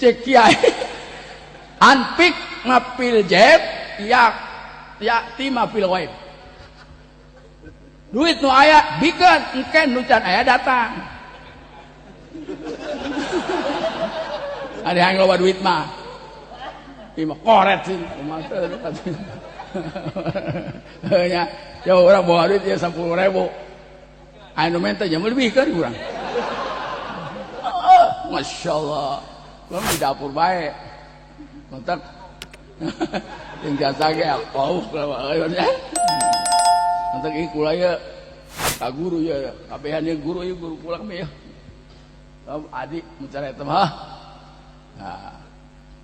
cek kiai anpik ngapil jeb ya tima pil waib duit nu aya bikeun engke nu can aya datang ada yang loba duit mah ieu mah koret sih nya ya urang bawa duit ya 10.000 anu menta jeung lebih kan urang masyaallah gua di dapur bae kontak yang jasa ge apau ya kontak ieu kula ya ka guru ya kabehan ieu guru kula kami ya adik mencari eta mah nah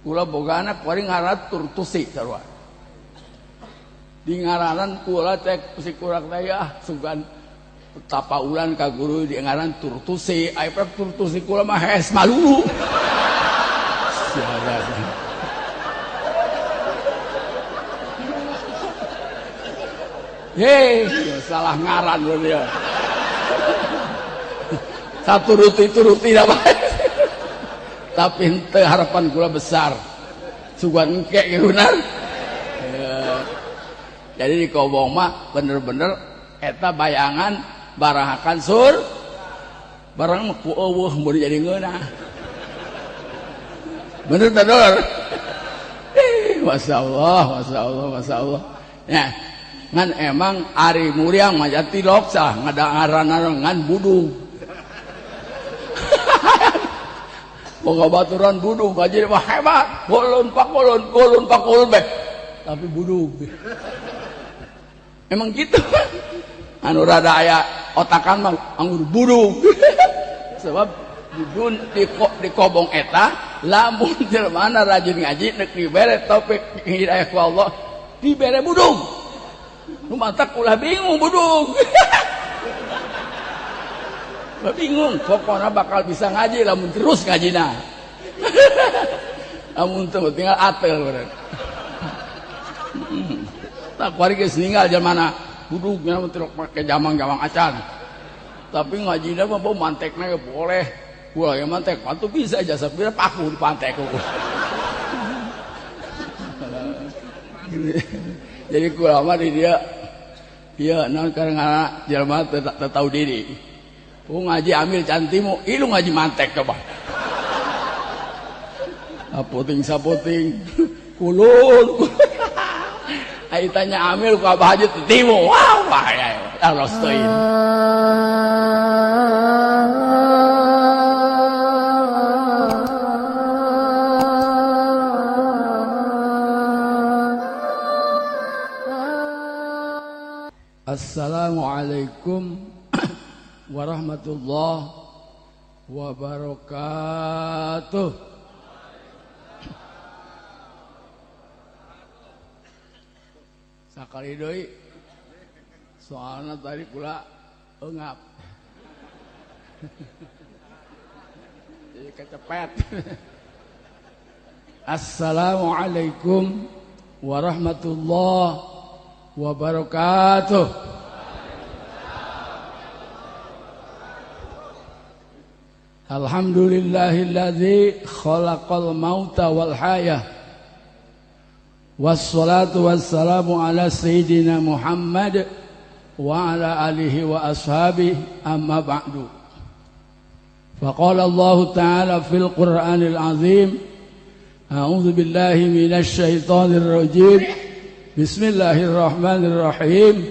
kula bogana kuring ngaran Turtusi sarua di ngaranan kula cek si kurang teh sugan tapaulan ka guru di ngaran Turtusi aya Turtusi kula mah es malulu sia hei salah ngaran dia satu turuti apa tapi ente harapan kula besar sugan engke geunan jadi di Kobong mah bener-bener eta bayangan barahakan sur barang ku eueuh mun jadi ngeunah bener teh dor masyaallah ya ngan emang ari muriang mah jati loksa ngadangaran ngan budung boga baturan budung kaji mah hebat golon pakulun beh tapi budung emang gitu anu rada aya otakan mah anggur budung sebab budun di Kobong eta lamun jelema rajin ngaji neuk dibere taufik hidayah ku Allah dibere budung nu mantak ulah bingung budung bingung pokoknya bakal bisa ngaji lamun terus ngajina lamun teu tinggal atel bener tak kuari geus ninggal jamana budugna mah teu make jamang-jamang acan tapi ngajina mah bau mantekna boleh gua yang mantek atuh bisa jasa pira paku di pantek ku jadi kula mah di dia ieu naon karena jelema teu tahu diri ngaji ambil cantimu ilu ngaji mantek coba sapoting kulun ai tanya amil ku abah haji timu wow bahaya Allah stoin Assalamualaikum warahmatullahi wabarakatuh. Sakali deui soalna tadi kula eungap jadi kecepet. Assalamualaikum warahmatullahi wabarakatuh. Alhamdulillahilladzi khalaqal mauta wal hayah wassalatu wassalamu ala sayyidina Muhammad wa ala alihi wa ashabihi amma ba'du faqala Allah ta'ala fil Qur'anil azim a'udzu billahi minasy syaithanir rajim bismillahirrahmanirrahim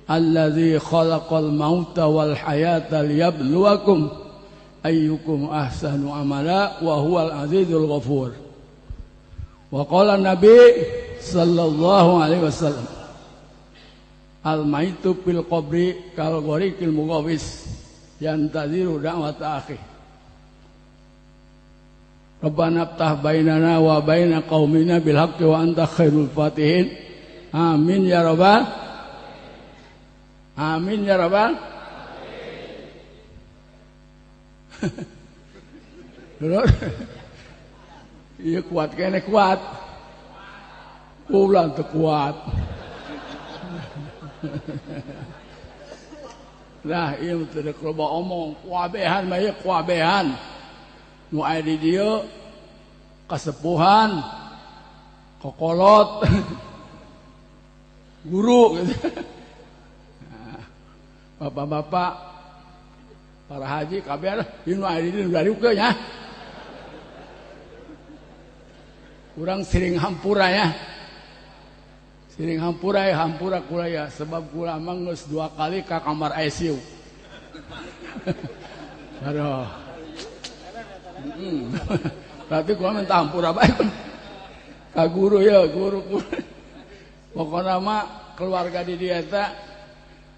alladzi khalaqal mauta wal hayata liyabluwakum ayyukum ahsanu amala wa huwal azizul ghafur wa qala nabi sallallahu alaihi wasallam al maitu fil qabri kal ghariqil mughawis yantadiru da'wat akhih Rabbana aftah bainana wa baina qaumina bil haqqi wa anta khairul fatihin amin ya rabbal amin ya rabbal iya kuat kene kuat ulang teu kuat nah iya teu loba omong kuabehan mah ieu kuabehan nu aya di dieu kasepuhan, kokolot, guru gitu. Nah, bapak-bapak para haji kabeh dinu aya dari ukeun nya. Urang sering hampura ya. Sering hampura kula ya sebab kula mah geus 2 kali ka kamar ICU. Aduh. Berarti gua minta hampura bae. Ka guru ya, guru. Pokona mah keluarga di dieu teh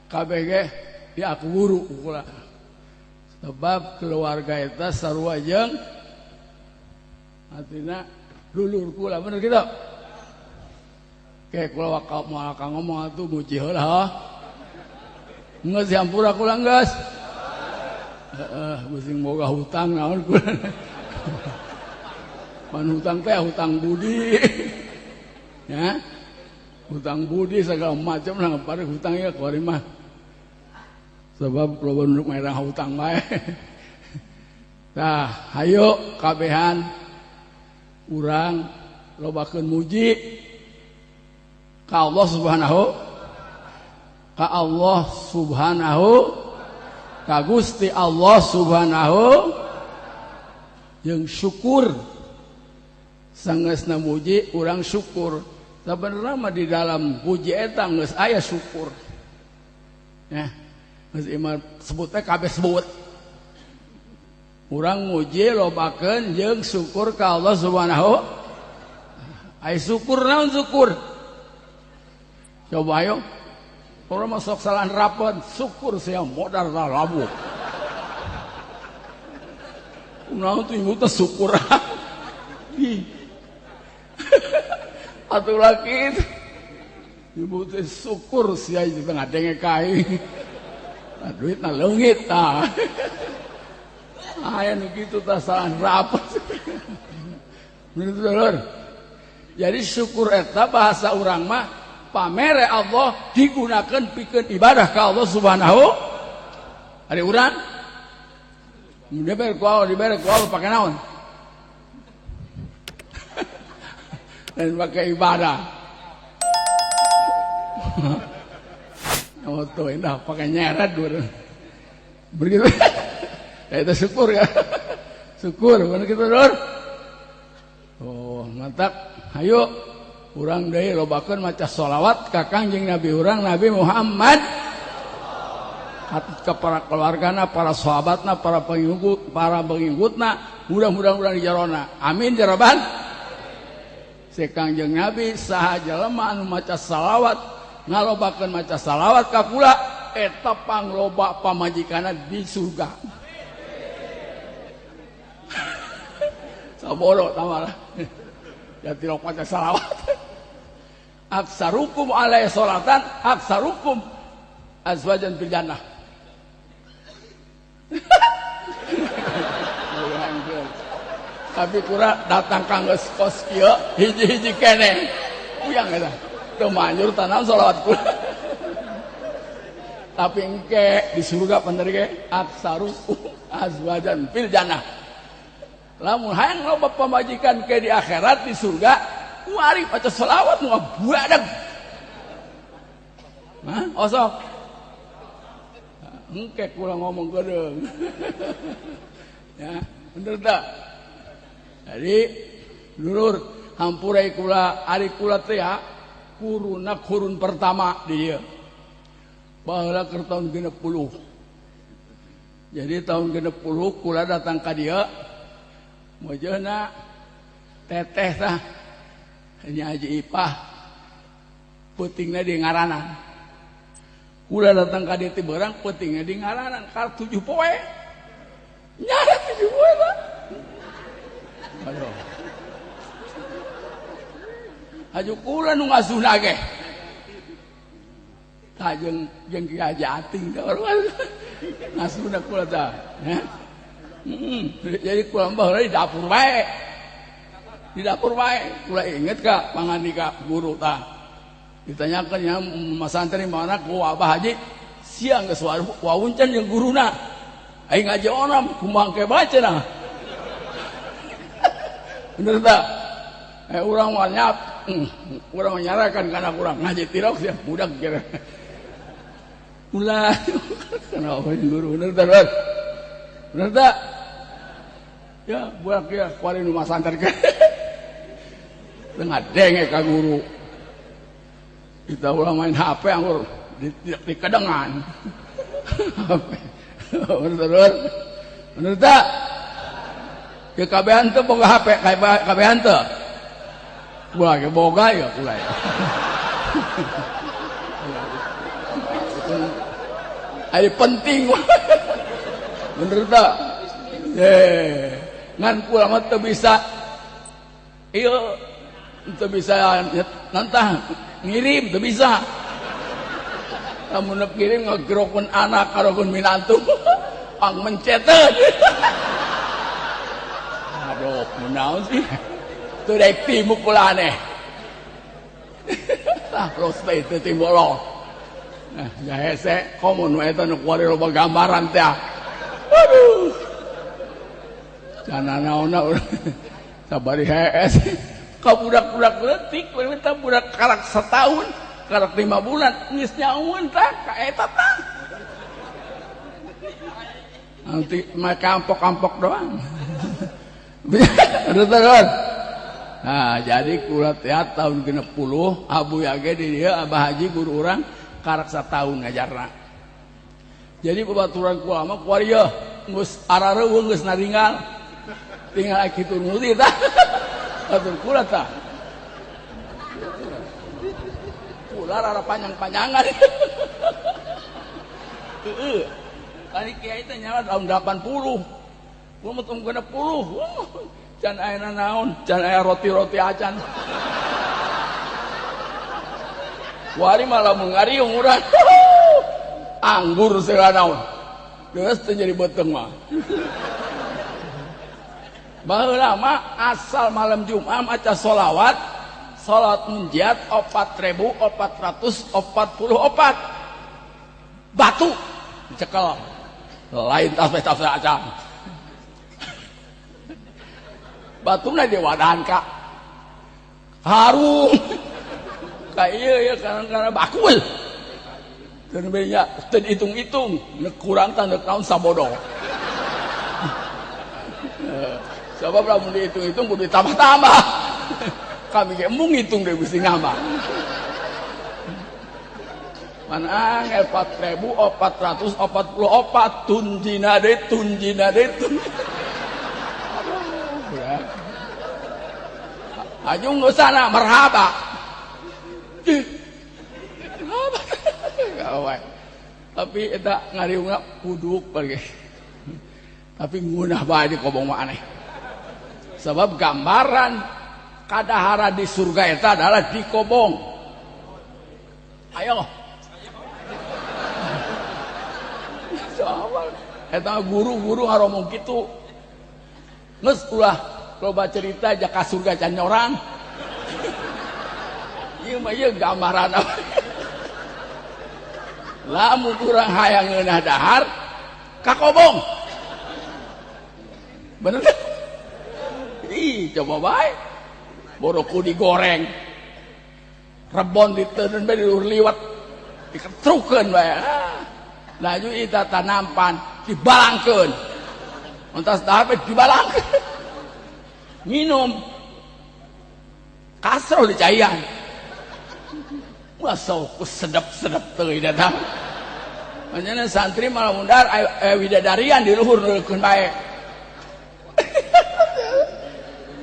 kabeh ge ya aku guru kula. Sebab keluarga eta sarua jeung artina dulur kula bener kitu. Kayak kula moal ka ngomong atuh muji heula. Geus hampura kula geus. Busing boga hutang naon kula. Pan hutang teh hutang budi. Ya. Hutang budi segala macam lah pada hutangnya kuari mah. Sebab kalau bentuk merah hutang bae. Nah, hayo kabehan urang lobakeun muji ka Allah Subhanahu ka Gusti Allah Subhanahu yang syukur sanggeusna muji urang syukur. Sebenarnya mah di dalam puji eta geus aya syukur. Ya. Geus imah sebutnya kabeh sebut. Urang muji lobakeun jeung syukur ka Allah Subhanahu. Ai syukur naon syukur? Coba ayo. Urang mah sok salah nerapeun syukur sia modar labu. Naon tuh ieu teh syukur. Atuh laki ibu teh syukur sia itu tengah denge kai. Duitna leungit tah. Aya nu kitu tah salah rapat. Bener. Jadi syukur eta bahasa urang mah pamere Allah digunakeun pikeun ibadah ka Allah Subhanahu. Ari urang dibere ku Allah pake naon? Dan pakai ibadah. Oh tuh indah pakai nyeret dulu. Begitu. Ya itu syukur ya. Syukur bener gitu Lur. Oh, mantap. Hayo urang deui lobakeun maca sholawat ka Kangjeng Nabi urang Nabi Muhammad. Ka para keluargana, para sahabatna, para pengikutna, mudah-mudahan urang di jarona. Amin jaraban. Si Kangjeng Nabi saha jalema anu maca salawat ngalobakeun maca salawat ka kula eta pangloba pamajikanna di surga. Saboro tamara. Ya tilok maca salawat. Aksarukum alaihi salatan aksarukum azwajan fil jannah. Tapi kura datang kang kos kieu hiji-hiji keneh puyang eta teu manjur tanam sholawat kula. Tapi engke di surga bener ge aksaru azwajan fil jannah. Lamun hayang loba pamajikan ke di akhirat di surga mari maca sholawat nu buadag. Hah osok engke kula ngomong gedeung. Ya bener tah. Jadi dulur hampurai kula ari kula teh ya kurun pertama di dieu. Baheula keur taun 60. Jadi tahun 60 kula datang ka dieu. Mojeuna teteh tah nya Haji Ipah peutingna di ngaranan. Kula datang ka dieu teh beurang peutingna di ngaranan ka 7 poe. Nyara 7 poe tah. Aduh. Aju kula nu ngasuna ge. Tah jeung Ki Haji Ating teh ngasuna kula tah. Jadi kula mah di dapur wae. Di dapur wae kula inget ka pangandika guru tah. Ditanyakeun nya masantri mana ku Abah Haji siang geus wawuncan jeung guruna. Aing ngaji onam kumaha ke bacana. Bener tak? Urang manyap, urang menyarakan karena kurang ngaji tirok sih, budak kira. Mulai, kenapa guru bener tak? Bener tak? Ya, budak ya, kuali rumah santar kan. Tengah dengek ka guru. Kita ulang main HP anggur di kedengan. Bener, bener tak? Ya kabehan teh boga HP, kabehan teh. Boga ya pula ya. Ari penting. Bener tak? Ngan pula mah teu bisa. Ieu teu bisa nantang ngirim teu bisa. Lamun kirim ngagerokeun anak karokeun minantu. Pang mencetet. Aduh, kunaon sih? Teu daek timu kula aneh. Tah prospek teu timbolong. Nah, ya hese komun we eta nu kuari loba gambaran teh. Aduh. Kana naonna sabari hees. Ka budak-budak leutik we teh budak karak setahun, karak 5 bulan geus nyaun tah ka eta tah. Nanti mah kampok-kampok doang. Betul. Nah, jadi kula teh tahun 60 abu yage di dieu Abah Haji guru urang karak satahun ngajarna. Jadi babaturan kula mah kuari yeuh geus arareuweung geus naringgal. Tinggal kitu nuti tah. Atur kula tah. Kula rara panjang-panjangan. Heeh. Kali kiai teh nyawa tahun 80. Gua mah tahun 60. Can aya naon, can aya roti-roti acan. Wari malah mengariung urang. Anggur segala naon. Geus teh jadi beuteng mah. Baheula mah asal malam Jumat maca sholawat, salat munjiat 4.444 batu dicekel. Lain tasbih acan. Batuna diwadahan ka harum ka ieu karena bakul dan benya teu hitung-hitung kurang tanda tahun sabodo. Sebab lamun dihitung-hitung kudu ditambah-tambah. Kami ge mung ngitung deui mesti ngambah. Mana angel 4.444 tunjina deui. Ajung sana marhaba. Tapi eta ngariungna puduk bagi. Tapi ngunah bae di kobong mah aneh. Sebab gambaran kadahara di surga eta adalah di kobong. Ayo. Eta guru-guru ngaromong kitu. Geus ulah loba cerita aja ka surga can nyorang. Ieu mah ieu gambaran apa? Lamun urang hayang ngeunah dahar ka kobong. Bener? Ih, coba bae. Boroku digoreng. Rebon diteuneun bae diluhur liwat. Diketrukeun bae. Laju eta tanampan dibalangkeun. Entas dahar bae dibalangkeun. Minum kasro di caian. Masa sedap-sedap teuing datang. Manjana santri malah mundar widadarian di luhur nuleukeun bae.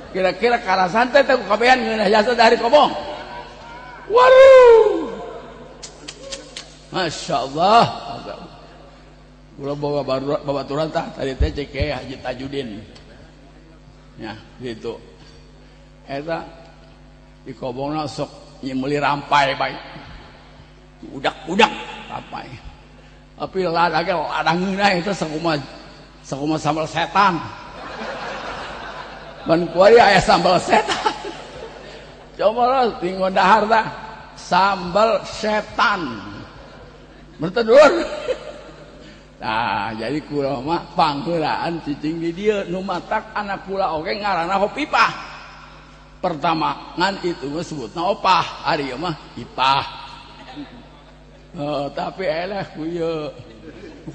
Kira-kira karasan teh ku kabehan ngeunah jasa dari kobong. Waduh. Masya Allah. Kula boga babaturan tah tadi teh cek Haji Tajudin. Ya, gitu. Eta di kobongna sok nyemeli rampai bae. Udak-udak rampai. Tapi ladage ladang ngeunah eta sakuma sambal setan. Ban kuari aya sambal setan. Coba lah tinggal dahar dah sambal setan. Bertedur. Nah, jadi kula mah pangheulaan cicing di dieu nu matak anak kula oge ngaranna Hopipah. pertama ngan itu disebutna opah ari mah ipah. Tapi eleh ku ieu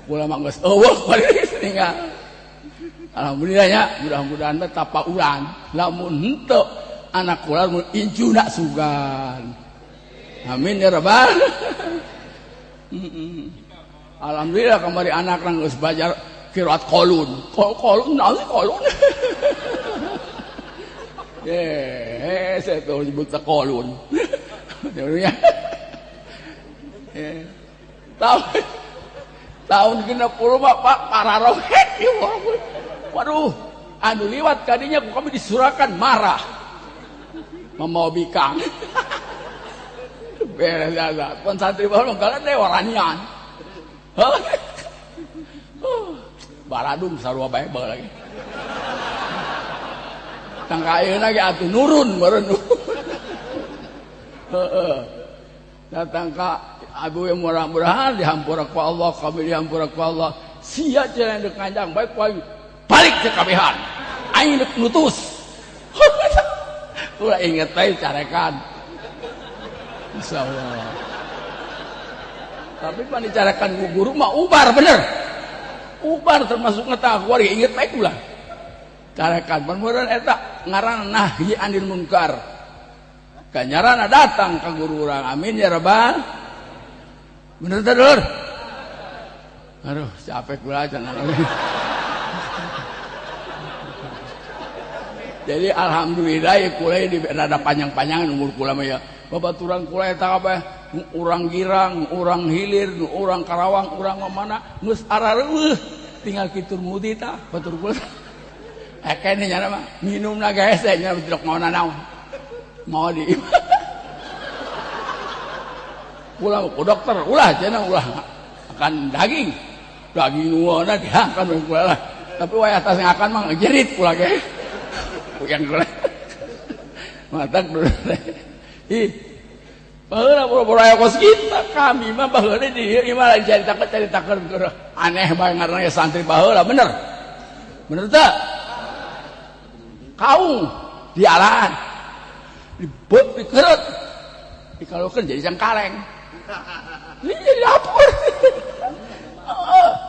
kula mah geus eueuh bari tinggal. Alhamdulillah nya mudah-mudahan teh tapauran lamun henteu anak kula mun injuna sugan. Amin ya rabbal. Alhamdulillah kamari anak nang geus belajar qiraat qalun. Qalun naon sih qalun? Saya tahu nyebut qalun. Ya. Tahun 60 Pak pararohet ieu. Waduh, anu liwat kadinya ku kami disurakan marah. Membawa bikang. Beres aja. Pun santri baru mengkalan deh waranian. Baradung sarua bae lagi. Tangka ayeuna ge atuh nurun meureun. Datang ka abu yang murah-murahan dihampura ku Allah, kami dihampura ku Allah. Sia jalan dek kanjang baik ku balik ke kabehan. Aing dek nutus. Ulah inget bae carekan. Masyaallah. Tapi pan dicarakan ku guru mah ubar bener. Ubar termasuk ngeta kuari inget bae ulah. Carekan pan meureun eta ngaranna nahyi anil munkar. Ganjaran datang ke guru urang. Amin ya rabbal. Bener teh Dulur? Aduh, capek kula cenah. Jadi alhamdulillah ya kula di rada panjang-panjangan umur kula mah ya. Babaturan kula eta kabeh urang Girang, urang Hilir, urang Karawang, urang mana geus arareueuh tinggal kitur mudi tah batur kula. Kene nya mah minumna gae teh nya tidak mau nanaon. Mau di ulah ku dokter ulah cenah ulah akan daging nuana diangkat kula lah. Tapi wayah tas ngakan mah ngejerit kula ge. Yang kula. Matak dulu. Ih. Baheula boro-boro aya kos kita kami mah baheula di ieu mah caritakeun aneh bae ngaranna santri baheula bener. Bener teh? Kaung dialaan. Dibet dikeut. Dikalokeun jadi cangkaleng. Ini jadi dapur.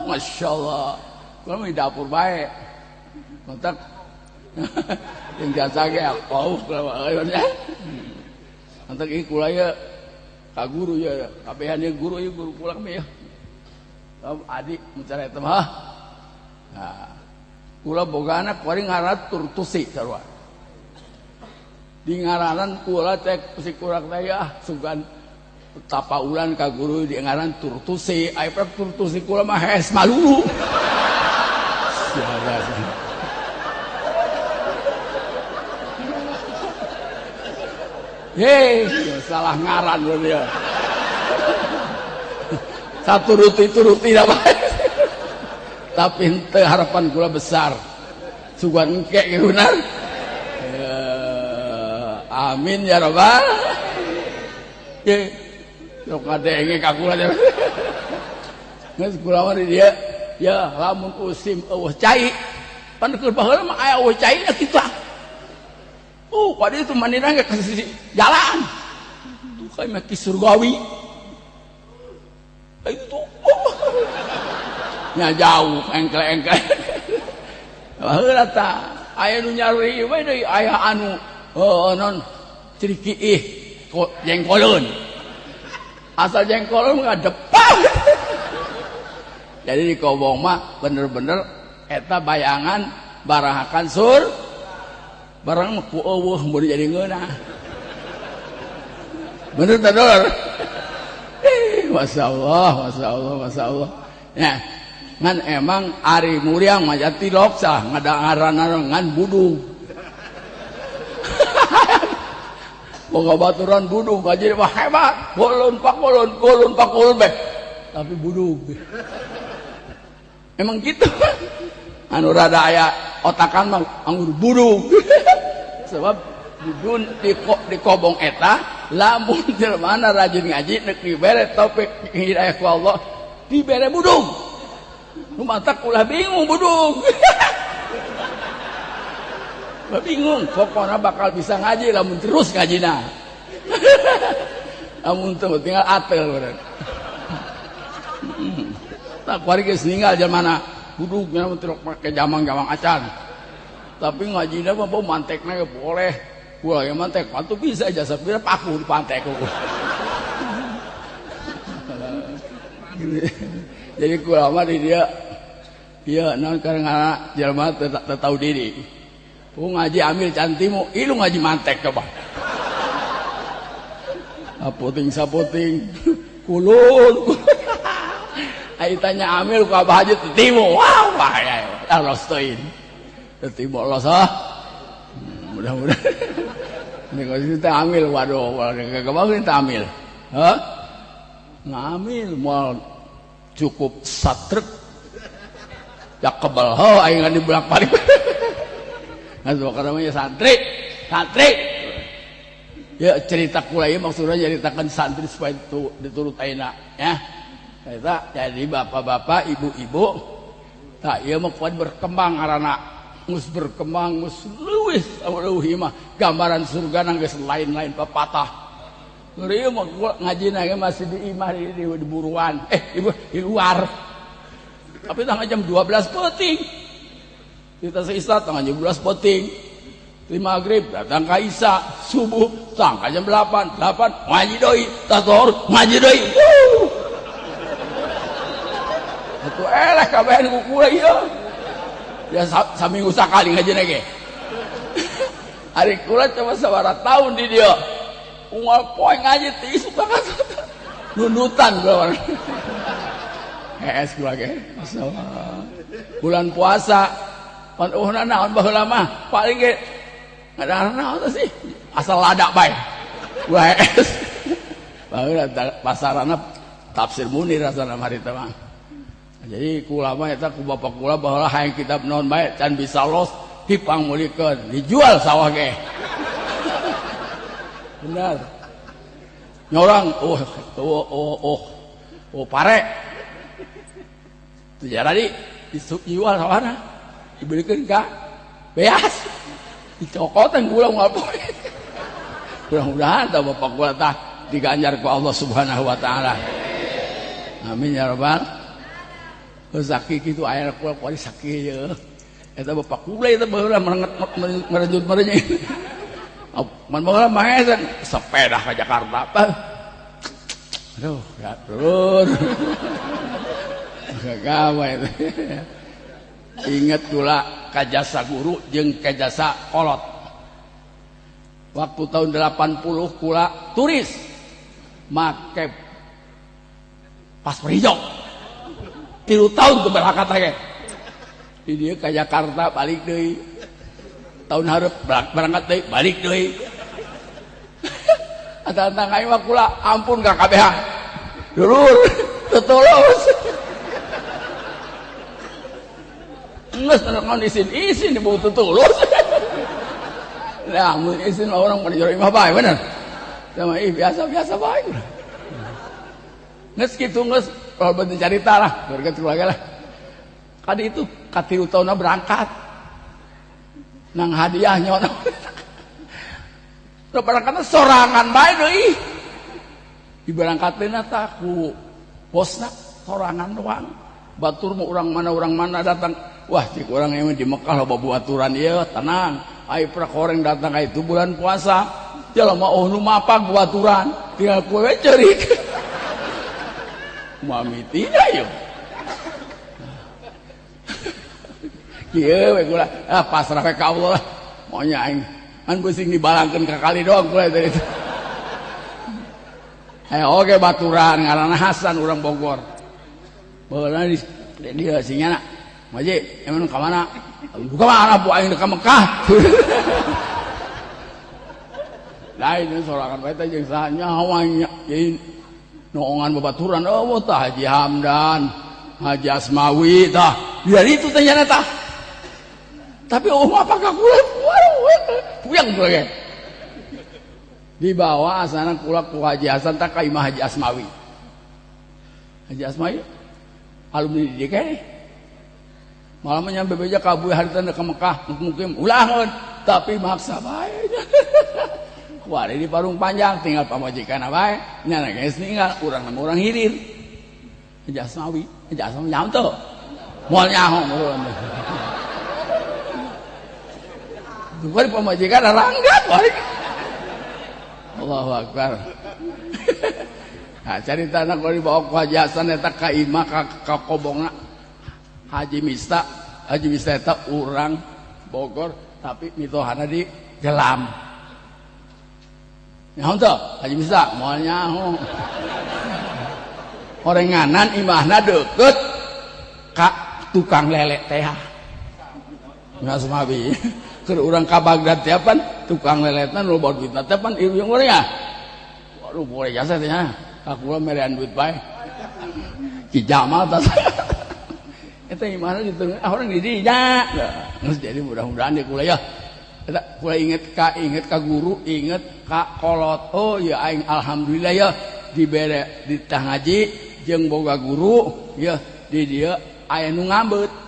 Masya Allah. Kalau di dapur baik. Mantap. Yang biasa ya. Wow. Mantap ini kula ya. Kak guru ya. Kabehan ya guru ya. Guru pulang ya. Adik mencari teman. Nah. Kula boga anak. Kari ngaran turtusi. Di ngaranan kula cek. Si kurang daya. Sugan. Tapaulan ka guru di ngaran turtusi aipep turtusi kula mah es malulu siaga salah ngaran lho dia saturuti tapi henteu harapan kula besar sugan engke geunan amin ya rabbal sok ngadenge ka kula teh. Geus kula mah dia ya lamun usim eueuh cai. Pan keur baheula mah aya eueuh caina kitu. Pada itu manina ge ka jalan. Tuh kayak mah ki surgawi. Itu. Nya jauh engkel-engkel. Baheula tah aya nu nyari we deui aya anu non ciriki jengkoleun. Asal jengkol nggak depan. Jadi di Kobong mah bener-bener eta bayangan barahakan sur barang ku eueuh mun jadi ngeunah. Bener teh Dulur? Masyaallah, masyaallah, masyaallah. Ya, ngan emang ari muriang mah jati loksa ngaranna ngan budung. Boga baturan budung kaji mah hebat. Kolon pak kolon beh. Tapi budung. Emang gitu. Anu rada aya otakan mah anggur budung. Sebab budun di Kobong eta lamun jelema rajin ngaji neuk dibere taufik hidayah ku Allah dibere budung. Nu mata kulah bingung budung. bingung pokoknya bakal bisa ngaji lamun terus ngajina. Lamun teu tinggal atel bener. Tak kuari geus ninggal jamana budugnya teu make jamang-jamang acan. Tapi ngajina mah mantekna ge boleh. Gua yang mantek patu bisa aja sapira paku di pantek ku. Jadi kula mah di dia ieu naon karena jelema teu tahu diri. Ngaji ambil cantimu, ilu ngaji mantek coba. Apoting sapoting kulun. Ai tanya amil ku Abah Haji tetimu. Wah, ya rostoin. Tetimu los mudah-mudahan. Ini kalau kita ambil, waduh, kemarin kita ambil. Hah? Ngambil mau cukup satrek. Ya kebal, aing ngan dibolak-balik. Nggak namanya santri. Ya cerita kula ieu maksudnya ceritakan santri supaya itu diturut ayeuna ya. Eta jadi bapak-bapak, ibu-ibu tak ieu mah kuat berkembang arana. Mus berkembang, mus leuwih leuwih mah gambaran surga nang geus lain-lain pepatah. Ieu mah ngajina ge masih di imah di buruan. Di luar. Tapi tanggal jam 12 penting. Kita seisat tanggal jam 12 penting. Di maghrib datang ka isya, subuh tanggal jam 8 ngaji deui, tasawur ngaji deui. Atuh eleh kabehan ku kula ieu. Ya saminggu sakali ngajina ge. Ari kula coba sabaraha tahun di dieu. Unggal poe ngaji teh isu banget. Nunutan kula. Kula ge. Masalah. Bulan puasa pan naon baheula mah paling ge ngadaran naon sih? Asal lada bae. Wah. Baheula pasarana tafsir Munir rasana mari teh mah. Jadi kula mah eta ku bapak kula baheula hayang kitab naon bae can bisa los dipangmulikeun dijual sawah ge. Benar. Nyorang pare. Teu jadi dijual sawahna. Dibelikeun ka beas. Dicokotan kula ngapoe. Mudah-mudahan tah bapak kula tah diganjar ku Allah Subhanahu wa taala. Amin ya rabbal sakit gitu air kula kuali sakit ya. Eta bapak kula eta baheula merenjut merenjut. Man baheula mah sepeda ke Jakarta. Aduh, ya turun. Gawe itu. Ingat kula ka jasa guru jeung ka jasa kolot. Waktu tahun 80 kula turis make paspor hijau. 3 tahun ke berangkat lagi. Di dia ke Jakarta balik deui. Tahun hareup berangkat deui, balik deui. Ata-ata aing mah kula ampun ka kabehan. Dulur, tetulus. Geus nang isin di bau tetulus. Nah, mun isin orang pada jero imah bae bener. Sama biasa-biasa bae. Geus kitu geus kalau bentuk cerita lah, berkat keluarga lah. Kali itu katilu tahunna berangkat, nang hadiah nyono. Udah berangkatnya sorangan bae deui. Di berangkatina tah ku bosna sorangan doang. Batur mau orang mana datang. Wah, cik orang yang di Mekah loba buaturan ieu tenang. Ai prakoreng datang ka itu bulan puasa. Jelema nu mapag buaturan, tinggal kowe ceurik. Mamitina yuk. Kieu we kula pasrah ka Allah. Monya aing an beuing dibalangkeun ka kali doang kula teh itu. Oke baturan ngaranna Hasan urang Bogor. Baheula di dia singana. Maji, emang ka mana? Buka mana bu aing ka Mekah. Lain sorangan bae teh jeung saha nyawa nya. Noongan babaturan oh tah Haji Hamdan, Haji Asmawi tah. Dari itu tanya tah. Tapi apakah kula puyang kula ge. Dibawa asana kula ku Haji Hasan tah ka imah Haji Asmawi. Haji Asmawi alumni di DKI. Malah nyampe beja ka Abu Harita ka Mekah mungkin ulahkeun tapi maksa bae. Wah, di parung panjang tinggal pamajikan bae, nya geus ninggal urang hilir. Jasmawi nyaho teu. Moal nyaho urang. Bari pamajikan ranggat bari. Allahu Akbar. Nah, caritana kalau dibawa ku Haji Hasan eta ka imah ka kobongna Haji Mista. Haji Mista eta urang Bogor tapi mitohana di Jelam. Nyaho teu Haji Mista? Moal nyaho. Orenganan imahna deukeut ka tukang lele teh. Nggak semabi. Keur urang ka Bagdad teh pan tukang leletna nu loba duitna teh pan ieu yang urang ya. Waduh boleh jasa teh nya. Kakula merean duit bae. Ki Jamal tas. Eta imahna di tengah orang di dinya. Geus jadi mudah-mudahan di kula ya. Eta kula inget ka guru, inget ka kolot. Oh ya aing alhamdulillah ya dibere di tah ngaji jeung boga guru ya di dieu aya nu ngambeut.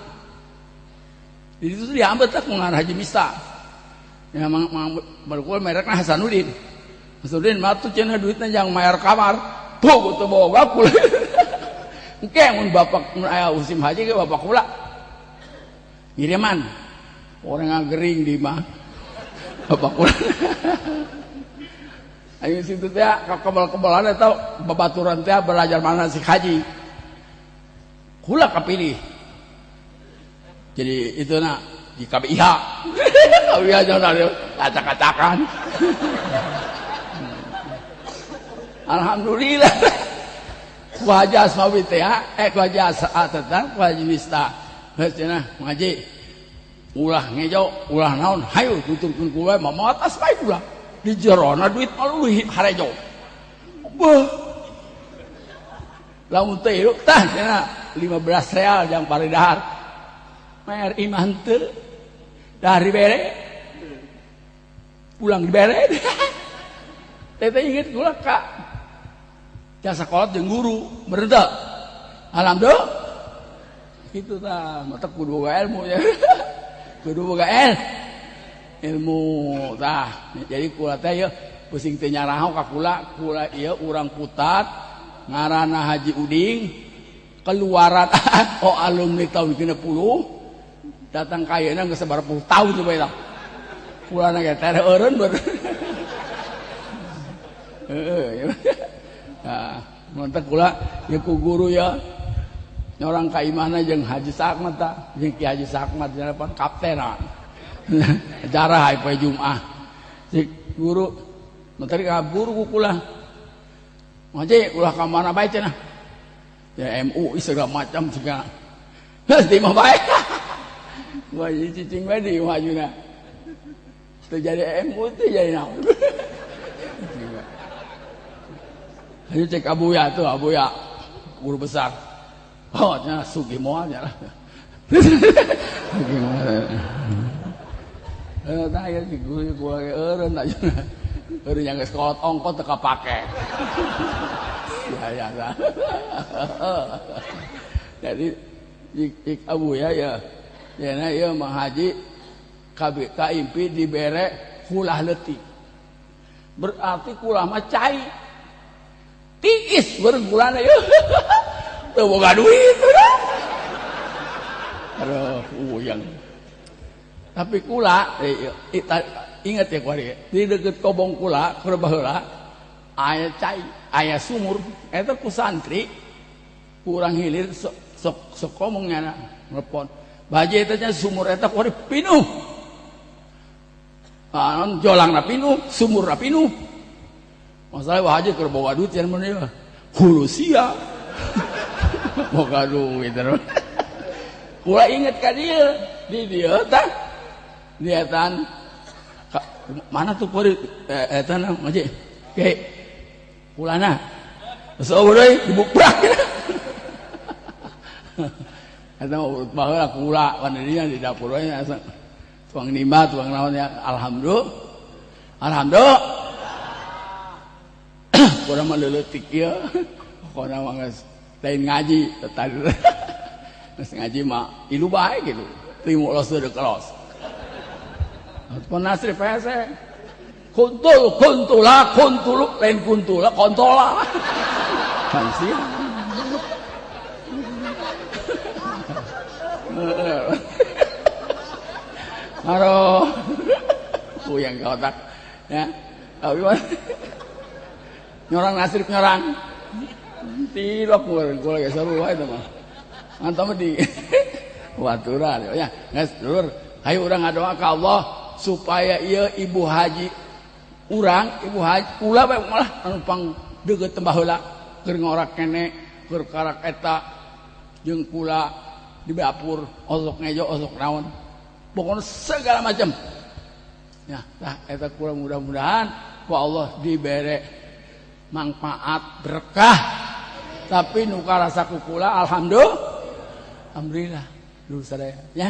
Di situ diambet tak ngar Haji Mista. Ya mang berkul merekna Hasanuddin. Hasanuddin mah tuh cenah duitna jang mayar kamar. Tuh teu boga kula. Engke mun bapak mun aya usim haji ge bapak kula. Ngiriman. Orang ngagering di mah. Bapak kula. Ayo situ teh ka kebal-kebalan eta babaturan teh belajar manasik haji. Kula kapilih. Jadi itu na di KBIH. KBIH jangan ada acak-acakan. Alhamdulillah. Ku Haji Asmawi teh ku Haji Asatan ku Haji Mista. Geus cenah ngaji. Ulah ngejo, ulah naon, hayu tuturkeun kula mah atas bae kula. Di jerona duit maluhi harejo. Beuh. Lamun teh tah cenah 15 real jang paridahar. Mayar iman teu dari bere pulang di bere. Teteh inget kula ka jasa kolot jeung guru bener teu? Alhamdulillah. Kitu tah mata kudu boga ilmu ya. Kudu boga ilmu tah. Jadi kula teh ya pusing teh nyaraho ka kula ieu urang Putat ngaranna Haji Uding keluaran oh alumni tahun 60 datang kayana geus sabar 10 tahun coba eta. Kulana ge teh eureun ber. Heeh. Nah, mantap kula ya ku guru ya. Orang ka imahna jeung Haji Sakmat ta, jeung Ki Haji Sakmat pan kaptena. Acara hae poe Jumaah. Si guru menteri ka guru ku kula. Ngaji ulah ka mana bae cenah. Ya MUI segala macam segala. Geus di mah bae. Wah, cicing bae di majuna. Teu jadi MU teh jadi naon. Ayo cek Abuya tuh, Abuya guru besar. Oh, nya sugih moal nya lah. Tah ya guru kula ge eureun aja. Eureun yang geus kolot ongkos teu kapake. Ya. Jadi cek Abuya ya yana ieu mah haji ka impi dibere kulah leutik. Berarti kulah mah cai. Tiis beureung kulana ieu. Teu boga duit. Aduh, uyang. Tapi kula ingat ya kuari, di deket kobong kula keur baheula aya cai, aya sumur eta ku santri kurang hilir sok ngomong nya nelpon. Baje eta nya sumur eta kuari pinuh. Anon jolangna pinuh, sumurna pinuh. Masalah wah aja keur bawa duit cenah meureun mah. Hulu sia. Boga duit terus. Kula inget ka dieu, di dieu tah. Dia tan mana tuh kuari eta na ngaji. Ge. Kulana. So deui dibukbrak. Eta urut baheula kula pandirian di dapur we tuang nimba tuang naon ya alhamdulillah kurang mah leutik ieu pokona mah geus lain ngaji tadi geus ngaji mah ilu bae gitu teu molos teu kelos Pun Nasri pese. Kuntula lain kuntula kontola. Kan sih. Aduh. Puyeng ka otak. Ya. Tapi nyorang Nasri nyorang. Tilok kula ge seru wae itu mah. Mantap di waturan ya. Geus dulur, hayu urang ngadoa ka Allah supaya ieu ibu haji urang, ibu haji kula bae malah anu pang deugeut tembah heula keur ngorak kene keur karak eta jeung kula di dapur osok ngejo osok naon. Pokoknya segala macam. Ya, tah eta kula mudah-mudahan ku Allah dibere manfaat berkah. Tapi nu karasa ku kula alhamdulillah dulu sadaya ya.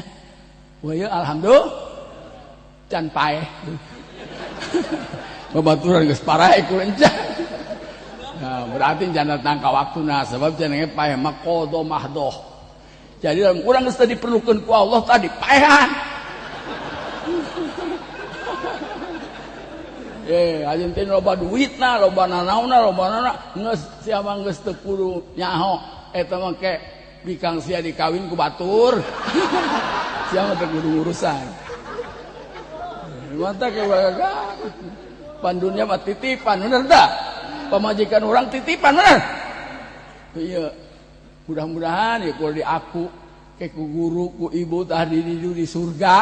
Wah ya alhamdulillah can paeh. Babaturan geus parae kula encan. Nah, berarti can datang ka waktuna sebab cenah paeh mah qada mahdoh. Jadi dalam urang geus diperlukeun ku Allah tadi paehan. Ajeun teh loba duitna, loba nanaonna, loba nana geus siapa geus teu kudu nyaho eta mah ke bikang sia dikawin ku batur. Siapa teu kudu urusan. Mantap ke baga. Pandunya mah titipan bener dah. Pamajikan orang titipan bener. Iya. Mudah-mudahan ya kula di aku ke ku guru ku ibu tah di surga.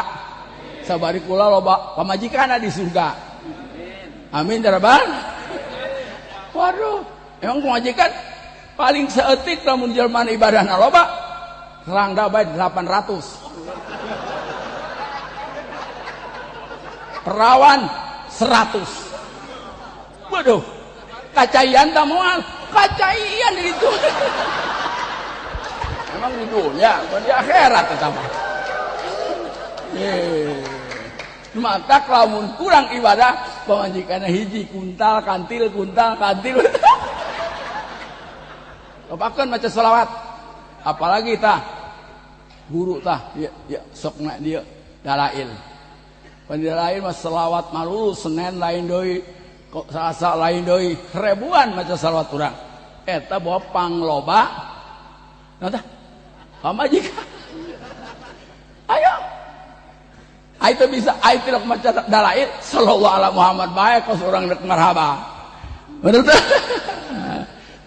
Sabari kula loba pamajikanna di surga. Amin daraban. Waduh, emang pemajikan paling seetik lamun jelema ibadahna loba rangda bae 800. Perawan 100. Waduh, kacayan tah moal, kacayan di ditu. Emang di dunia, di akhirat eta mah. Mata lamun kurang ibadah pamajikanna hiji kuntal kantil. Lobakeun maca selawat. Apalagi tah guru tah ya sok na dieu dalail. Pan dalail mah selawat malulu Senin lain deui, Salasa lain deui, ribuan maca selawat urang. Eta bawa pangloba. Nah tah pamajikan. Ayo itu bisa, itu tidak macam dalail sallallahu ala Muhammad baik kos orang dek marhaba. Bener tuh.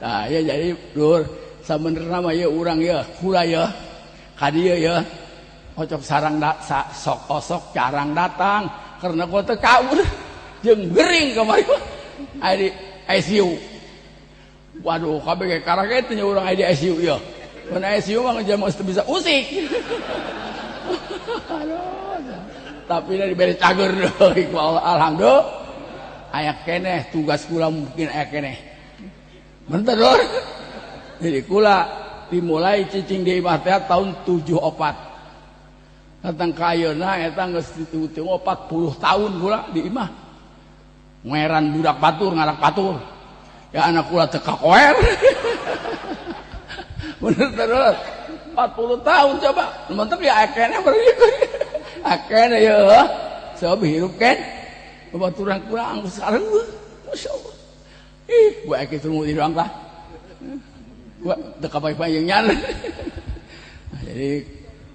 Nah ya jadi dur sabenerna mah ya urang ya kula ya kadieu ya ocok sarang sok osok carang datang karena gua teu kaur jeung gering kamari aya di ICU. Waduh kabeh ge karage teh urang aya di ICU ya. Mun ICU mah jamu bisa usik. Tapi dari beri cager deui alhamdulillah aya keneh tugas kula mungkin aya keneh bener lor. Jadi kula dimulai cicing di imah teh tahun 74 datang ka ayeuna eta geus ditu 40 tahun kula di imah ngeran budak batur ngarak batur ya anak kula teu kakoer. Bener lor 40 tahun coba mantep ya aya keneh akan ya sebab hirup kan babaturan kurang sareng masyaallah gua aki teu di doang tah gua teu kapai-pai yang nyan. Jadi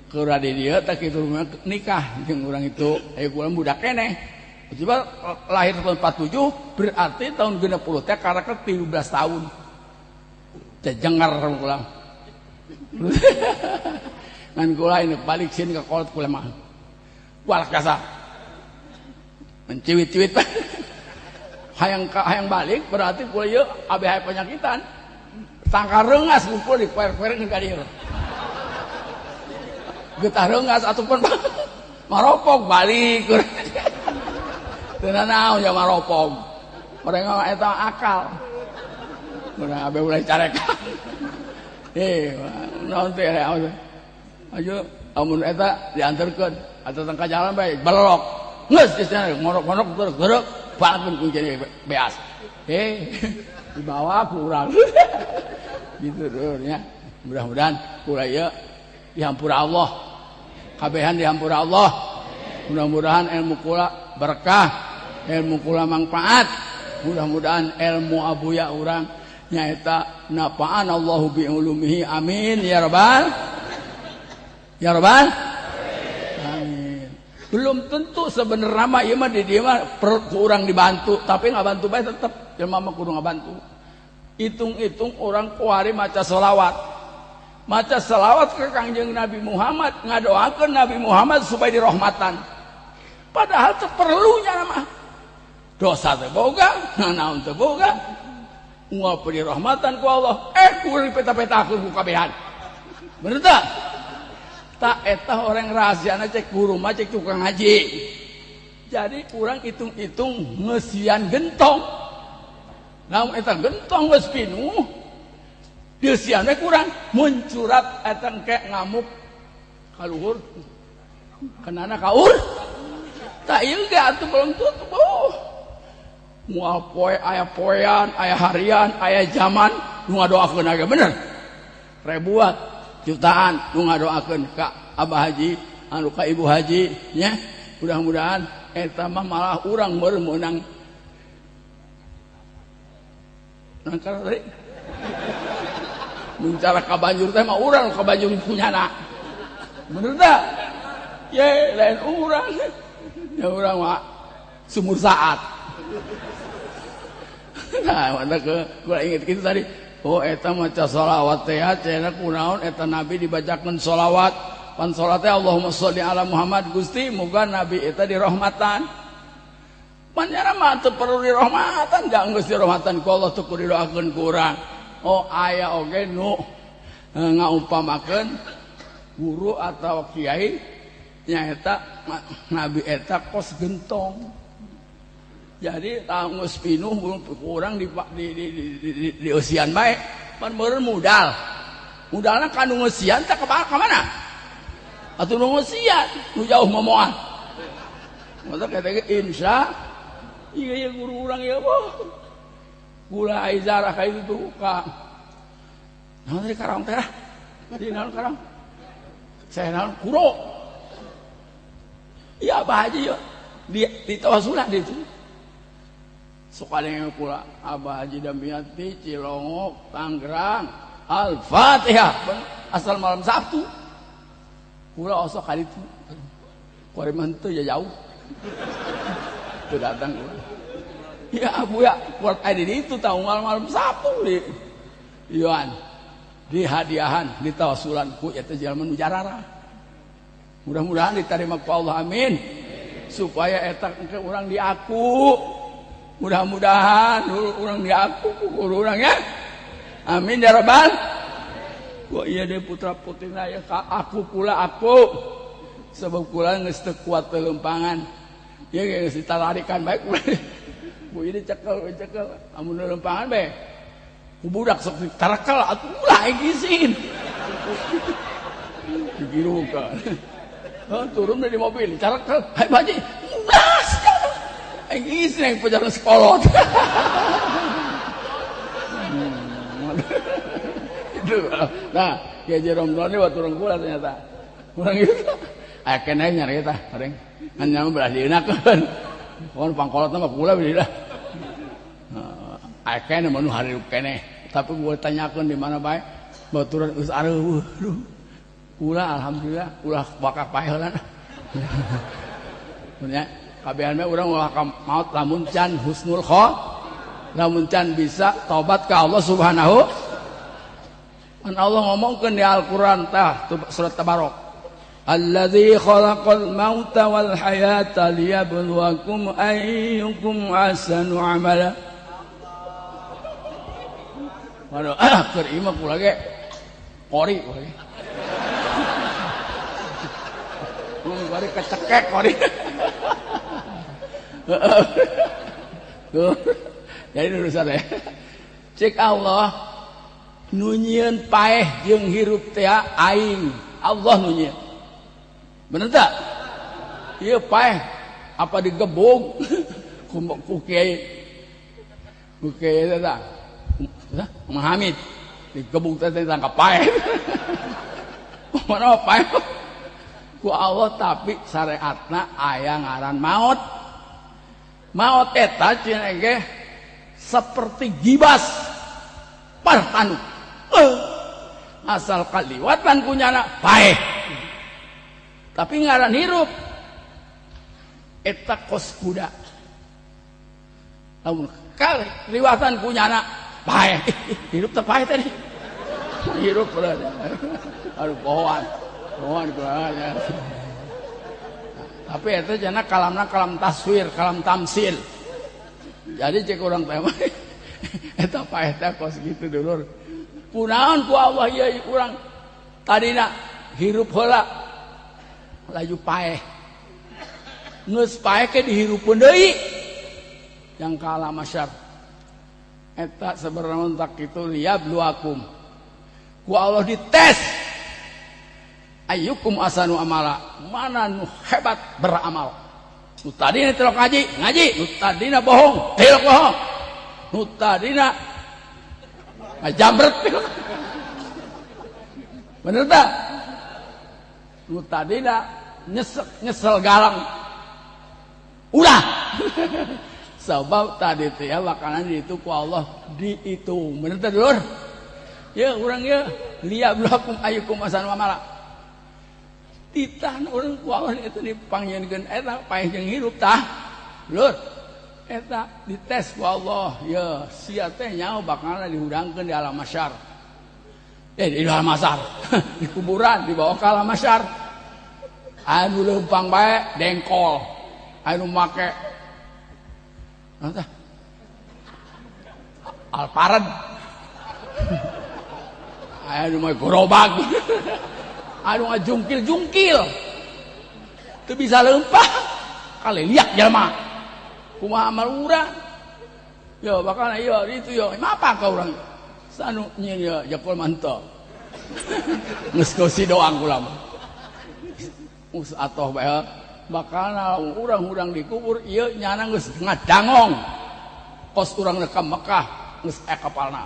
keur di dieu teh kitu nikah jeung urang itu aya kula budak keneh coba lahir tahun 47 berarti tahun 60 teh karek 13 tahun teh jengar kula ngan kula ini balik sini ke kolot kula mah walak kasar menciwit-ciwit hayang balik berarti kula ieu abeh aya penyakitan tangka reungas kumpul di kuer-kuereun ka dieu getah reungas ataupun maropog balik teu naon ya maropog urang mah eta akal urang abeh mulai carekan naon teh ayo amun eta dianterkeun atau tengah jalan baik belok nges istilahnya monok-monok gerak balakin kunci beas dibawa kurang gitu ya. Mudah-mudahan kula ya dihampura Allah kabehan dihampura Allah Mudah-mudahan ilmu kula berkah, ilmu kula manfaat. Mudah-mudahan ilmu abuya urang nyaeta napaan Allahu bi ulumihi. Amin ya rabbal. Ya rabbal. Amin. Belum tentu sebenarnya mah ieu mah di dieu mah urang dibantu, tapi ngabantu bae tetep jelema mah kudu ngabantu. Hitung-hitung orang kuari maca sholawat. Maca sholawat ke Kangjeng Nabi Muhammad, ngadoakeun Nabi Muhammad supaya dirahmatan. Padahal perlunya mah dosa teh boga, naon teh boga. Moal dirahmatan ku Allah, kudu dipeta-petakeun ku kabehan. Bener tah? Tak eta orang rahasiana cek guru mah cek tukang haji. Jadi kurang hitung-hitung ngeusian gentong. Namun eta gentong geus pinuh. Deusian we kurang muncurat eta engke ngamuk ka luhur. Kenana kaur? Tak ieu ge atuh belum tutup. Moal poe aya poean, aya harian, aya zaman nu ngadoakeunage bener. Ribuan, jutaan nu ngadoakeun ka Abah Haji, anu ka Ibu Haji nya. Mudah-mudahan eta mah malah urang meureun meunang nangkar tadi. Mun cara ka banjur teh mah urang ka banjur punyana. Bener tah? Ye, lain urang. Ya urang mah sumur saat. Nah, mantap ke gua inget gitu tadi. Oh, eta maca sholawat teh cenah kunaon eta Nabi dibacakeun sholawat. Pan sholat teh Allahumma sholli ala Muhammad Gusti muga Nabi eta dirahmatan. Panjara mah teu perlu dirahmatan, da geus dirahmatan ku Allah teu kudu didoakeun ku urang. Oh, aya oge nu ngaumpamakeun guru atau kiai nyaeta Nabi eta kos gentong. Jadi geus pinuh urang di eusian bae pan meureun modal. Modalna kanu ngeusian teh ka mana? Atuh nu ngeusian nu jauh momoan. Mata kata insya iya guru urang ieu mah. Gula aizarah ka itu ka. Naon teh karang teh? Di naon karang? Saya naon kuro. Iya Abah Haji yo. Di tawasulah di itu. Sukadeng pula Abah Haji Damiati Cilongok Tangerang Al-Fatihah asal malam Sabtu pula osok kali itu kuariman teu ya jauh teu datang ya abu ya kuat ada di itu tahu malam Sabtu di Yohan di hadiahan di tawasulan ku eta jalma nu jarara mudah-mudahan diterima ku Allah amin supaya eta engke urang diaku. Mudah-mudahan orang diaku guru orang ya. Amin ya rabbal. Kok iya deh putra putrina ya aku pula aku. Sebab kula geus teu kuat teu lempangan. Ya geus ditararikan bae kula. Bu ieu cekel amun lempangan bae. Ku budak sok ditarakel atuh ulah gisin. Digirukan. Turun dari mobil, carakel. Hai baji. Ulas. Ingis yang pejalan sekolot. Itu. Nah, ya Jeromdon ini waktu orang kula ternyata. Orang itu. Akan aja nyari kita. Orang. Hanya belah diunakan. Orang pangkolot nama kula bila. Akan menu hari kene. Tapi gue tanyakan di mana baik. Baturan usara. Kula alhamdulillah. Kula bakal pahelan. Punya. Kabehan mah urang ulah maut lamun can husnul lamun can bisa taubat ka Allah Subhanahu. An Allah ngomongkeun di Al-Qur'an tah surat Tabarok. Allazi khalaqal mauta wal hayata liyabluwakum ayyukum ahsanu amala. Waduh, keur ieu mah kula ge qori we. Kori kecekek kori. Jadi urusan ya. Cek Allah nunyeun paeh jeung hirup teh aing. Allah nunyeun. Bener tak? Ieu paeh apa digebug ku kiai. Ku kiai teh tah. Muhammad digebug teh tangkap paeh. Mana paeh? ku Allah tapi syariatna aya ngaran maut. Maut eta cenah ge seperti gibas partanu. Asal kaliwatan kunyana bae. Tapi ngaran hirup eta kos kuda. Lamun kaliwatan kunyana bae. Hirup teh bae tadi. Hirup berarti. Aduh pohon kurangnya. Tapi itu jana kalamna kalam taswir, kalam tamsil. Jadi cek orang teh mah eta paeh teh kos gitu dulur. Kunaon ku Allah ieu urang tadina hirup heula laju paeh. Geus paeh ke dihirupkeun deui. Yang kalah masyar. Eta sabarang tak kitu liyabluakum. Ku Allah dites. Ayyukum asanu amala, mana nu hebat beramal. Nu tadina telok ngaji, nu tadina bohong, telok bohong. Nu tadina ngajambret. Bener tak? Nu tadina nyesel galang. Ulah. Sebab tadi teh ya bakalan itu ku Allah dihitung. Bener tak dulur? Ya urang ya liyabluakum ayyukum asanu amala. Titah urang ku Allah itu dipanggieunkeun eta paeh jeung hirup tah. Lur. Eta dites ku Allah, ya sia teh nyaho bakalna dihudangkeun di alam mahsyar. Di alam mahsyar. Di kuburan dibawa ka alam mahsyar. Anu leumpang bae dengkol. Anu make naon tah? Alparad. Anu mah gerobak. Anu ngajungkil-jungkil. Teu bisa leumpah. Kaleliak jalma. Kumaha amal urang? Ya bakal ieu itu ya. Mapa ka urang? Sanu nyeun ya jakul mantap. Geus gosi doang kula mah. Us atoh bae bakal urang-urang dikubur ieu nyana geus ngadangong. Kos urang ka Mekah geus kapalna.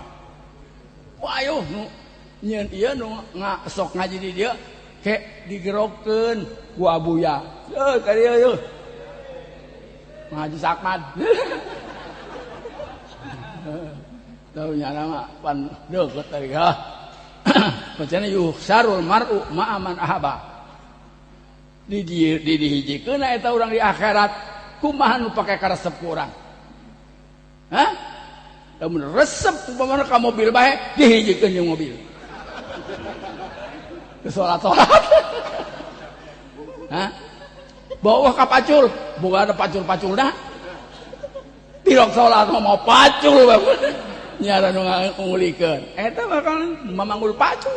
Wah ayo nu nyeun ieu nu sok ngaji di dieu ke digerogkeun ku abuya. Ka dieu yeuh. Ngaji Sakmad. Tahu nyana mah pan deukeut tadi ha. Bacana yuhsarul mar'u ma'aman ahaba. Di dihijikeun eta urang di akhirat kumaha nu pake karesep ku urang. Hah? Lamun resep umpamana ka mobil bae dihijikeun jeung mobil. Salat-salat. Hah? Bawa ka pacul, boga ada pacul-paculna. Tirok salat mau pacul bae. Nyara nu ngulikeun. Eta bakal mamanggul pacul.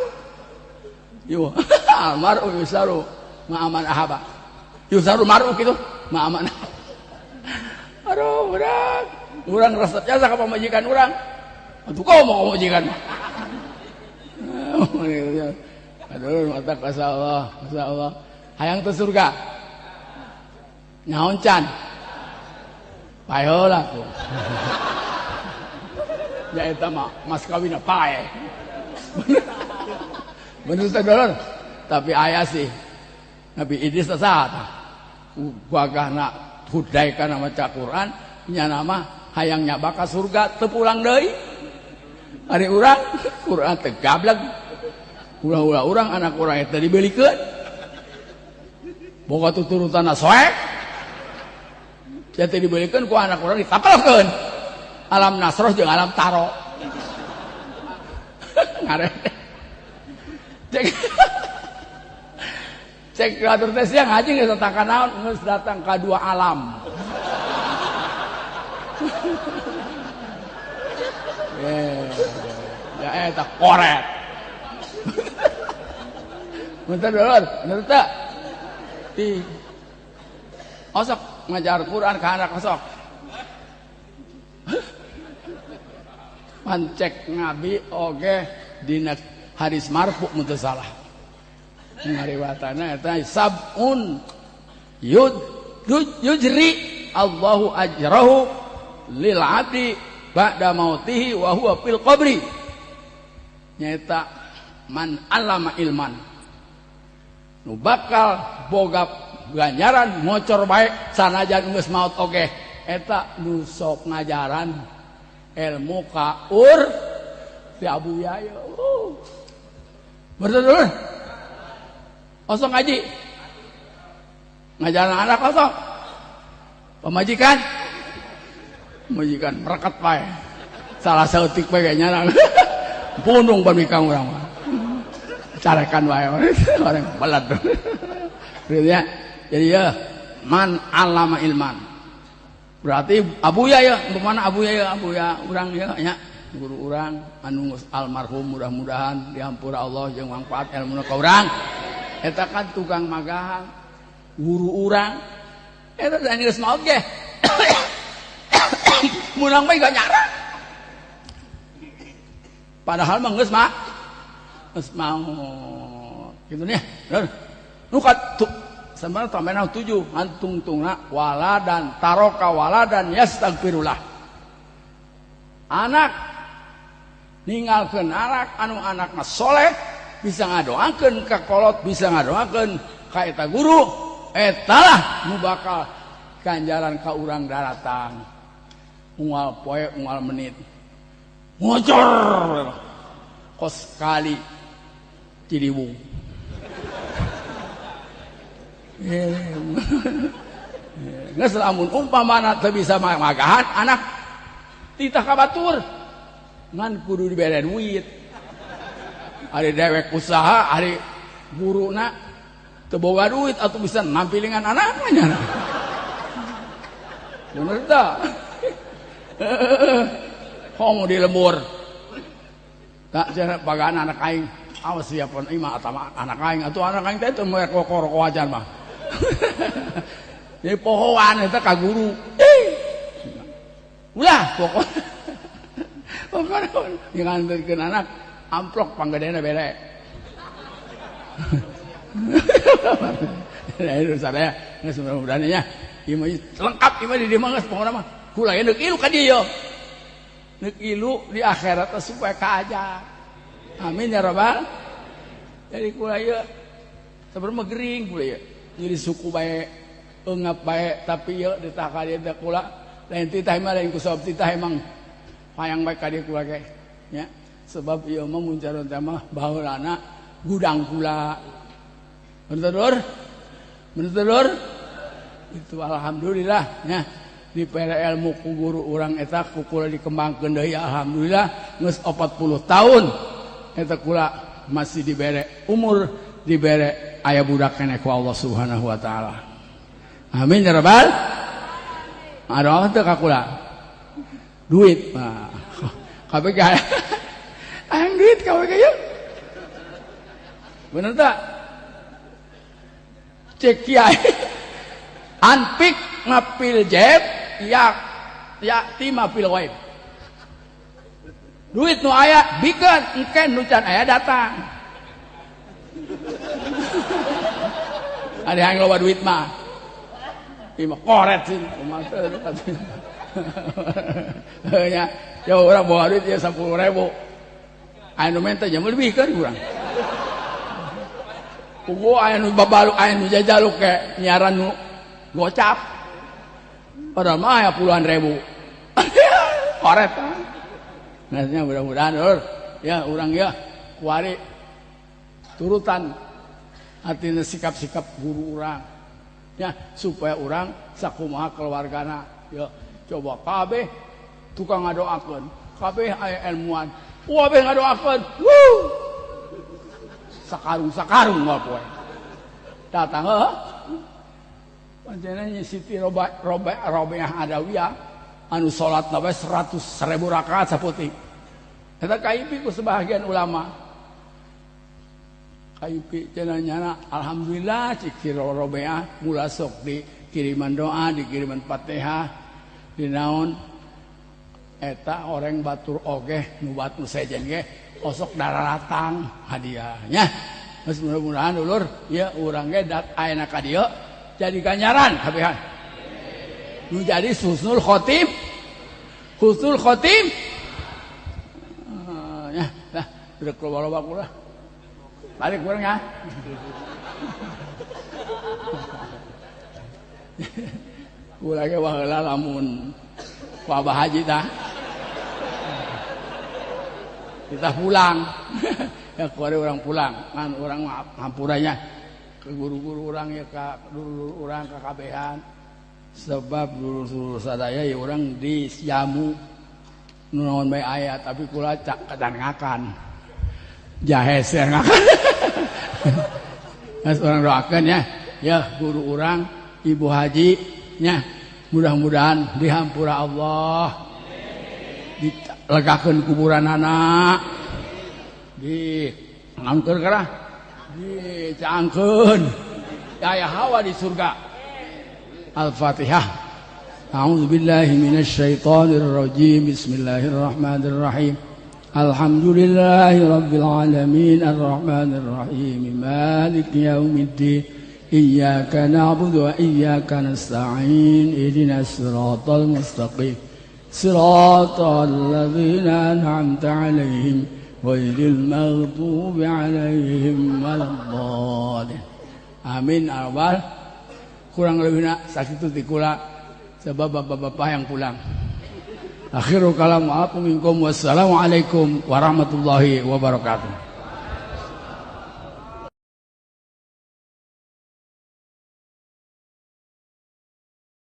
Yo, almaru yusaru ma'aman ahaba. Yusaru maru kitu, ma'aman. Aduh, urang resepnya sa ka pamajikan urang. Atuh kau mau pamajikan. Aduh, mata Masya Allah. Hayang teu surga. Naon can? Pae heula tuh. Ya eta mah mas kawina pae. Bener sadar. Tapi aya sih Nabi Idris saha gagahna hudaikan maca Quran nya nama hayang nyaba ka surga teu pulang deui. Ari urang Quran teh gablek. Ulah-ulah urang anak urang eta dibelikeun. Boga tuturutana soek. Jadi dibelikan ku anak orang ditapelkeun. Alam Nasroh jeung alam Taro. Ngaret. Cek atur teh siang ngaji geus datang ka naon? Geus datang ka dua alam. Ya eta koret. Bentar dulur, bener teh? Di osok ngajar Quran ke anak osok. Pancek ngabi oge dina hadis marfu mun teu salah. Ngariwatana eta sab'un yujri Allahu ajrahu lil 'abdi ba'da mautihi wa huwa fil qabri. Nyaeta man allama ilman nu bakal boga ganjaran ngocor bae sanajan geus maot oge eta nu sok ngajaran ilmu kaur si Abu Yaya. Betul. Kosong ngaji. Ngajaran anak kosong. Pemajikan merekat bae. Salah sautik bae nyarang. Punung pamikang urang mah. Carekan wae orang balad. Jadi ya man alama ilman. Berarti Abu Yaya, mana Abu Yaya urang ya nya guru urang anu almarhum mudah-mudahan dihampura Allah jeung manfaat ilmuna ka urang. Eta kan tukang magahan guru urang. Eta dan geus maot ge. Munang bae gak nyarang. Padahal mah geus mah geus mau kitu nya. Nu katu sebenarnya tamena 7 antungtungna waladan taroka waladan yastagfirullah. Anak ninggalkeun anak anu anakna soleh bisa ngadoakeun ka kolot bisa ngadoakeun ka eta guru etalah nu bakal ganjaran ka urang daratang unggal poe unggal menit ngocor kos kali Ciliwung. Geus lamun umpamana teu bisa magahan anak titah ka batur ngan kudu dibere duit. Ari dewek usaha ari guruna teu boga duit atuh bisa nampilingan anakna nya. Bener tah? Komo di lembur. Tak cenah bagan anak aing awas ya pon imah atama anak aing atuh anak aing teh teu moe kokoro wajan mah. Jadi pohoan eta ka guru. Ulah pokoknya nganterkeun anak amplok panggadena bere. Nah itu sadaya geus mudah-mudahan nya ieu mah lengkap ieu mah di dieu mah geus pokona mah kula neuk ilu ka dieu. Neuk ilu di akhirat supaya kaajak. Amin ya rabbal. Jadi kula ieu sabarema gering kula ieu. Jadi suku bae eungap bae tapi ieu ditah ka dieu teh kula lain titah mah lain kusabab titah emang hayang bae ka dieu kula ge nya. Sebab ieu mah muncareun teh mah baheulana gudang kula. Bener Bener itu alhamdulillah nya dipere ilmu ku guru urang eta ku kula dikembangkeun deui alhamdulillah geus 40 tahun eta kula masih dibere umur dibere aya budak keneh ku Allah Subhanahu wa taala. Amin ya rabbal. Ada teu ka kula duit nah kabeh ge aya duit kabeh ge yeuh bener tak cek kiai anpik ngapil jeb ya tima pil waib duit nu aya bikeun engke nu can aya datang ada yang loba duit mah ieu mah koret sih kumaha nya ya urang bawa duit ya 10.000 anu menta nya lebih kan urang kugo aya nu babaluk aya nu jajaluk ke nyiaran nu gocap padahal mah aya puluhan ribu koret nasnya mudah-mudahan ya urang ya kuari turutan artinya sikap-sikap guru urang ya supaya urang sakumaha keluargana ya coba kabeh tukang ngadoakeun kabeh aya ilmuwan kabeh ngadoakeun sakarung moal poe datang pancena nya Siti Robiah Adawiyah anu salatna bae 100.000 rakaat saputing eta kaipi ku sebahagian ulama kaipi cenah nyana alhamdulillah cik Siti Robiah mula sok dikiriman doa dikiriman Fatihah dinaon eta orang batur oge nu batu sejen ge osok dararatang hadiahnya. Geus mudah-mudahan ulur ya urang ge dat ayeuna ka dieu jadi ganjaran kabehan. Nu jadi husnul khotim. Husnul khotim. Ya, dah udah loba-loba kula. Balik urang ya. Kula ge baheula lamun ku Abah Haji tah kita pulang. Ya kuari orang pulang, kan orang hampurannya ke guru-guru orang ya ke dulu orang ke kabehan. Sebab dulu sadaya ya orang di jamu nunaon bae aya tapi kula kadangakan. Jahe sengakan. Mas orang doakeun ya. Ya guru orang Ibu Haji nya mudah-mudahan dihampura Allah. Dilegakeun kuburan anak. Di ngangkeun kana dicaangkeun aya hawa di surga. Al-Fatihah. A'udzu billahi minasy syaithanir rajim. Bismillahirrahmanirrahim. Alhamdulillahi rabbil alamin arrahmanir rahim maliki yaumiddin iyyaka na'budu wa iyyaka nasta'in ihdinas siratal mustaqim siratal ladzina an'amta 'alaihim ghairil maghdubi 'alaihim waladdallin. Amin arwah. Kurang lebihna sakitu ti kula sebab bapak-bapak yang pulang. Akhirul kalam wa minkum wassalamu alaikum warahmatullahi wabarakatuh.